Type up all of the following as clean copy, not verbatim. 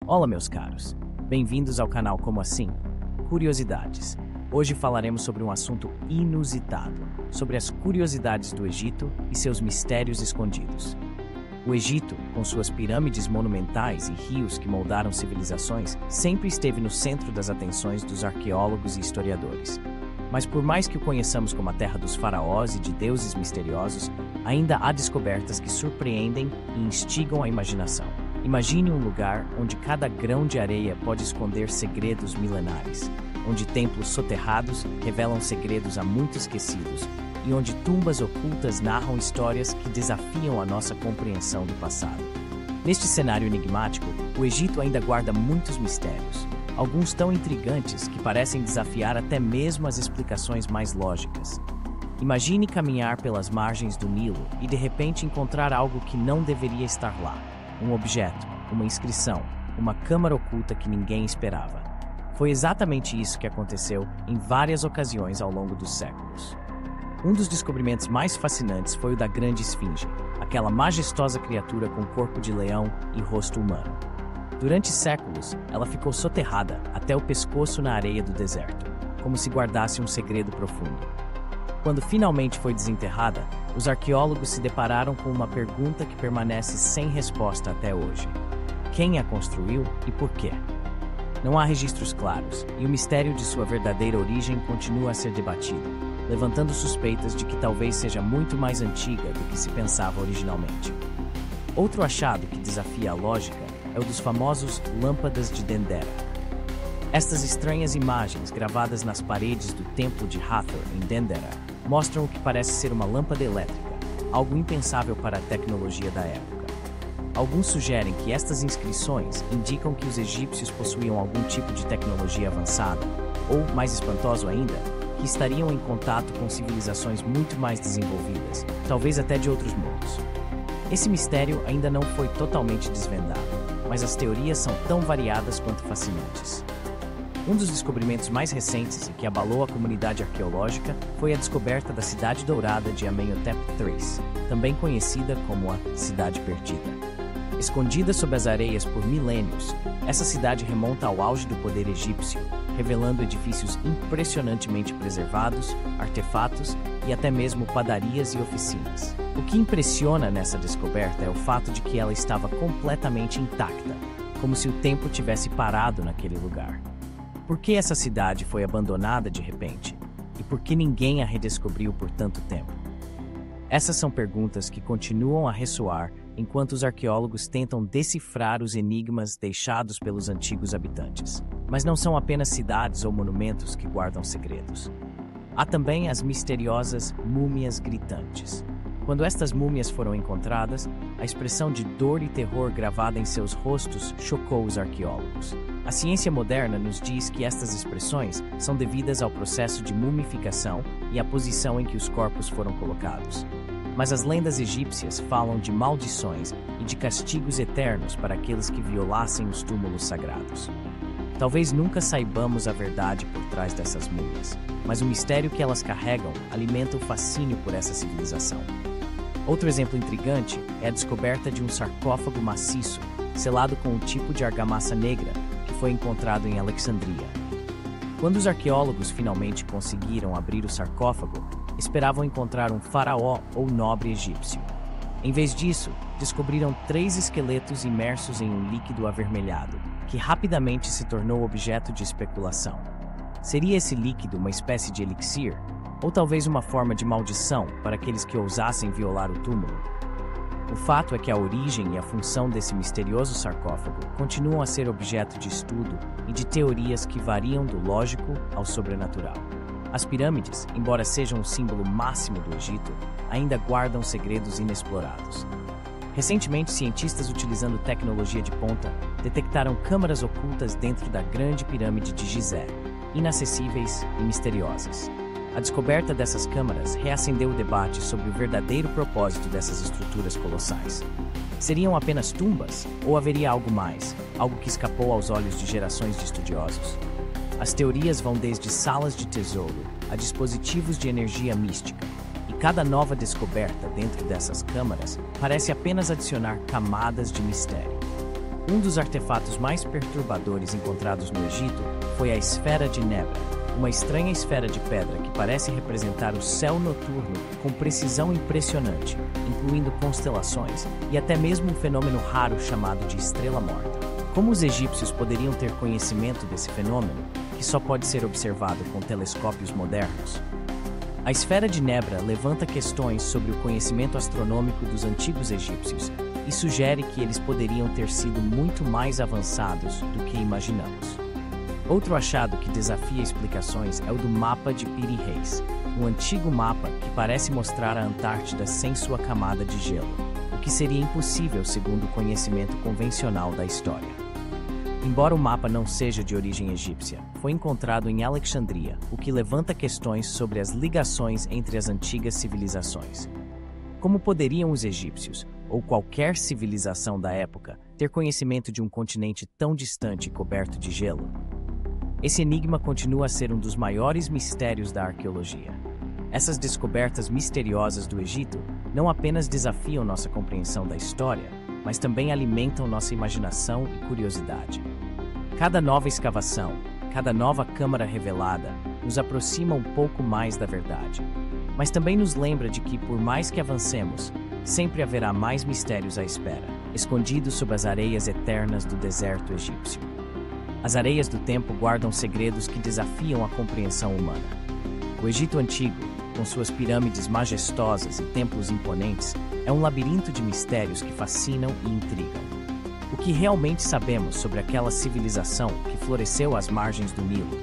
Olá, meus caros. Bem-vindos ao canal Como Assim? Curiosidades. Hoje falaremos sobre um assunto inusitado, sobre as curiosidades do Egito e seus mistérios escondidos. O Egito, com suas pirâmides monumentais e rios que moldaram civilizações, sempre esteve no centro das atenções dos arqueólogos e historiadores. Mas por mais que o conheçamos como a terra dos faraós e de deuses misteriosos, ainda há descobertas que surpreendem e instigam a imaginação. Imagine um lugar onde cada grão de areia pode esconder segredos milenares, onde templos soterrados revelam segredos há muito esquecidos e onde tumbas ocultas narram histórias que desafiam a nossa compreensão do passado. Neste cenário enigmático, o Egito ainda guarda muitos mistérios, alguns tão intrigantes que parecem desafiar até mesmo as explicações mais lógicas. Imagine caminhar pelas margens do Nilo e de repente encontrar algo que não deveria estar lá. Um objeto, uma inscrição, uma câmara oculta que ninguém esperava. Foi exatamente isso que aconteceu em várias ocasiões ao longo dos séculos. Um dos descobrimentos mais fascinantes foi o da Grande Esfinge, aquela majestosa criatura com corpo de leão e rosto humano. Durante séculos, ela ficou soterrada até o pescoço na areia do deserto, como se guardasse um segredo profundo. Quando finalmente foi desenterrada, os arqueólogos se depararam com uma pergunta que permanece sem resposta até hoje. Quem a construiu e por quê? Não há registros claros, e o mistério de sua verdadeira origem continua a ser debatido, levantando suspeitas de que talvez seja muito mais antiga do que se pensava originalmente. Outro achado que desafia a lógica é o dos famosos Lâmpadas de Dendera. Estas estranhas imagens gravadas nas paredes do templo de Hathor, em Dendera, mostram o que parece ser uma lâmpada elétrica, algo impensável para a tecnologia da época. Alguns sugerem que estas inscrições indicam que os egípcios possuíam algum tipo de tecnologia avançada, ou, mais espantoso ainda, que estariam em contato com civilizações muito mais desenvolvidas, talvez até de outros mundos. Esse mistério ainda não foi totalmente desvendado, mas as teorias são tão variadas quanto fascinantes. Um dos descobrimentos mais recentes e que abalou a comunidade arqueológica foi a descoberta da Cidade Dourada de Amenhotep III, também conhecida como a Cidade Perdida. Escondida sob as areias por milênios, essa cidade remonta ao auge do poder egípcio, revelando edifícios impressionantemente preservados, artefatos e até mesmo padarias e oficinas. O que impressiona nessa descoberta é o fato de que ela estava completamente intacta, como se o tempo tivesse parado naquele lugar. Por que essa cidade foi abandonada de repente? E por que ninguém a redescobriu por tanto tempo? Essas são perguntas que continuam a ressoar enquanto os arqueólogos tentam decifrar os enigmas deixados pelos antigos habitantes. Mas não são apenas cidades ou monumentos que guardam segredos. Há também as misteriosas múmias gritantes. Quando estas múmias foram encontradas, a expressão de dor e terror gravada em seus rostos chocou os arqueólogos. A ciência moderna nos diz que estas expressões são devidas ao processo de mumificação e à posição em que os corpos foram colocados. Mas as lendas egípcias falam de maldições e de castigos eternos para aqueles que violassem os túmulos sagrados. Talvez nunca saibamos a verdade por trás dessas múmias, mas o mistério que elas carregam alimenta o fascínio por essa civilização. Outro exemplo intrigante é a descoberta de um sarcófago maciço, selado com um tipo de argamassa negra, que foi encontrado em Alexandria. Quando os arqueólogos finalmente conseguiram abrir o sarcófago, esperavam encontrar um faraó ou nobre egípcio. Em vez disso, descobriram 3 esqueletos imersos em um líquido avermelhado, que rapidamente se tornou objeto de especulação. Seria esse líquido uma espécie de elixir? Ou talvez uma forma de maldição para aqueles que ousassem violar o túmulo? O fato é que a origem e a função desse misterioso sarcófago continuam a ser objeto de estudo e de teorias que variam do lógico ao sobrenatural. As pirâmides, embora sejam o símbolo máximo do Egito, ainda guardam segredos inexplorados. Recentemente, cientistas utilizando tecnologia de ponta detectaram câmaras ocultas dentro da Grande Pirâmide de Gizé, inacessíveis e misteriosas. A descoberta dessas câmaras reacendeu o debate sobre o verdadeiro propósito dessas estruturas colossais. Seriam apenas tumbas ou haveria algo mais, algo que escapou aos olhos de gerações de estudiosos? As teorias vão desde salas de tesouro a dispositivos de energia mística, e cada nova descoberta dentro dessas câmaras parece apenas adicionar camadas de mistério. Um dos artefatos mais perturbadores encontrados no Egito foi a Esfera de Nebra, uma estranha esfera de pedra que parece representar o céu noturno com precisão impressionante, incluindo constelações e até mesmo um fenômeno raro chamado de estrela morta. Como os egípcios poderiam ter conhecimento desse fenômeno, que só pode ser observado com telescópios modernos? A Esfera de Nebra levanta questões sobre o conhecimento astronômico dos antigos egípcios e sugere que eles poderiam ter sido muito mais avançados do que imaginamos. Outro achado que desafia explicações é o do mapa de Piri Reis, um antigo mapa que parece mostrar a Antártida sem sua camada de gelo, o que seria impossível segundo o conhecimento convencional da história. Embora o mapa não seja de origem egípcia, foi encontrado em Alexandria, o que levanta questões sobre as ligações entre as antigas civilizações. Como poderiam os egípcios, ou qualquer civilização da época, ter conhecimento de um continente tão distante e coberto de gelo? Esse enigma continua a ser um dos maiores mistérios da arqueologia. Essas descobertas misteriosas do Egito não apenas desafiam nossa compreensão da história, mas também alimentam nossa imaginação e curiosidade. Cada nova escavação, cada nova câmara revelada, nos aproxima um pouco mais da verdade. Mas também nos lembra de que, por mais que avancemos, sempre haverá mais mistérios à espera, escondidos sob as areias eternas do deserto egípcio. As areias do tempo guardam segredos que desafiam a compreensão humana. O Egito Antigo, com suas pirâmides majestosas e templos imponentes, é um labirinto de mistérios que fascinam e intrigam. O que realmente sabemos sobre aquela civilização que floresceu às margens do Nilo?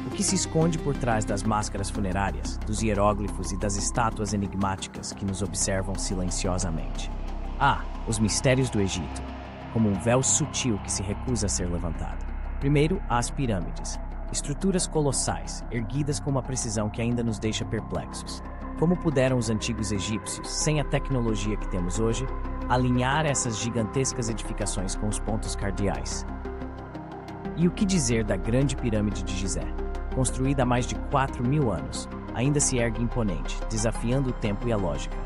O que se esconde por trás das máscaras funerárias, dos hieróglifos e das estátuas enigmáticas que nos observam silenciosamente? Os mistérios do Egito, como um véu sutil que se recusa a ser levantado. Primeiro, há as pirâmides, estruturas colossais, erguidas com uma precisão que ainda nos deixa perplexos. Como puderam os antigos egípcios, sem a tecnologia que temos hoje, alinhar essas gigantescas edificações com os pontos cardeais? E o que dizer da Grande Pirâmide de Gizé? Construída há mais de 4.000 anos, ainda se ergue imponente, desafiando o tempo e a lógica.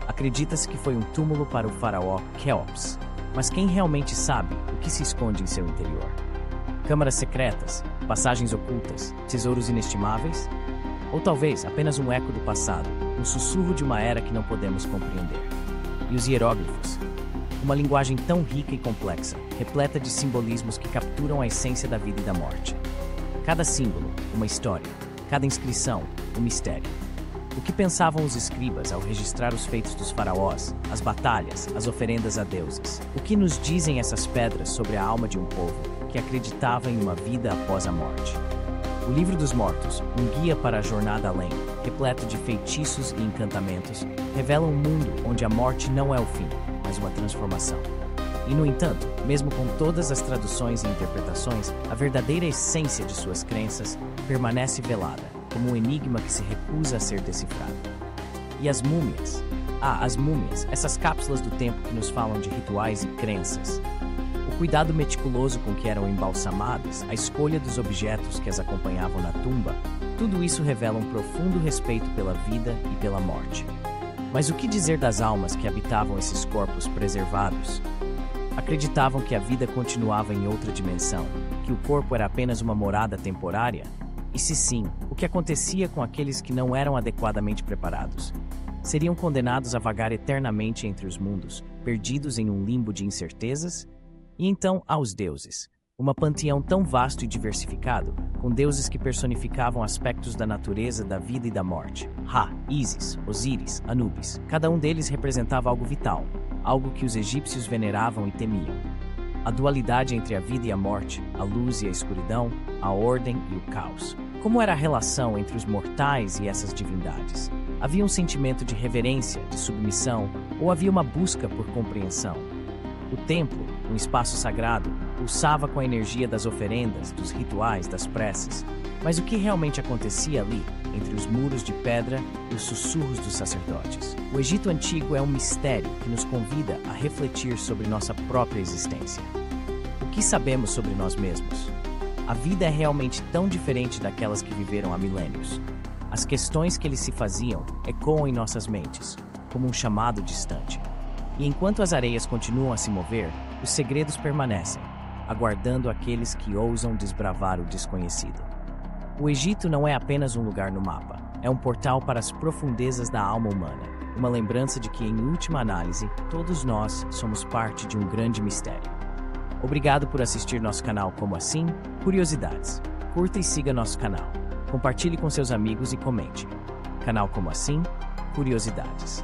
Acredita-se que foi um túmulo para o faraó Quéops, mas quem realmente sabe o que se esconde em seu interior? Câmaras secretas, passagens ocultas, tesouros inestimáveis? Ou talvez apenas um eco do passado, um sussurro de uma era que não podemos compreender? E os hieróglifos? Uma linguagem tão rica e complexa, repleta de simbolismos que capturam a essência da vida e da morte. Cada símbolo, uma história. Cada inscrição, um mistério. O que pensavam os escribas ao registrar os feitos dos faraós, as batalhas, as oferendas a deuses? O que nos dizem essas pedras sobre a alma de um povo que acreditava em uma vida após a morte? O Livro dos Mortos, um guia para a jornada além, repleto de feitiços e encantamentos, revela um mundo onde a morte não é o fim, mas uma transformação. E, no entanto, mesmo com todas as traduções e interpretações, a verdadeira essência de suas crenças permanece velada, como um enigma que se recusa a ser decifrado. E as múmias? As múmias, essas cápsulas do tempo que nos falam de rituais e crenças. O cuidado meticuloso com que eram embalsamadas, a escolha dos objetos que as acompanhavam na tumba, tudo isso revela um profundo respeito pela vida e pela morte. Mas o que dizer das almas que habitavam esses corpos preservados? Acreditavam que a vida continuava em outra dimensão, que o corpo era apenas uma morada temporária? E se sim, o que acontecia com aqueles que não eram adequadamente preparados? Seriam condenados a vagar eternamente entre os mundos, perdidos em um limbo de incertezas? E então há os deuses, uma panteão tão vasto e diversificado, com deuses que personificavam aspectos da natureza, da vida e da morte. Ra, Ísis, Osíris, Anubis, cada um deles representava algo vital, algo que os egípcios veneravam e temiam. A dualidade entre a vida e a morte, a luz e a escuridão, a ordem e o caos. Como era a relação entre os mortais e essas divindades? Havia um sentimento de reverência, de submissão, ou havia uma busca por compreensão? O templo, um espaço sagrado, pulsava com a energia das oferendas, dos rituais, das preces. Mas o que realmente acontecia ali, entre os muros de pedra e os sussurros dos sacerdotes? O Egito Antigo é um mistério que nos convida a refletir sobre nossa própria existência. O que sabemos sobre nós mesmos? A vida é realmente tão diferente daquelas que viveram há milênios. As questões que eles se faziam ecoam em nossas mentes, como um chamado distante. E enquanto as areias continuam a se mover, os segredos permanecem, aguardando aqueles que ousam desbravar o desconhecido. O Egito não é apenas um lugar no mapa, é um portal para as profundezas da alma humana, uma lembrança de que, em última análise, todos nós somos parte de um grande mistério. Obrigado por assistir nosso canal Como Assim? Curiosidades. Curta e siga nosso canal. Compartilhe com seus amigos e comente. Canal Como Assim? Curiosidades.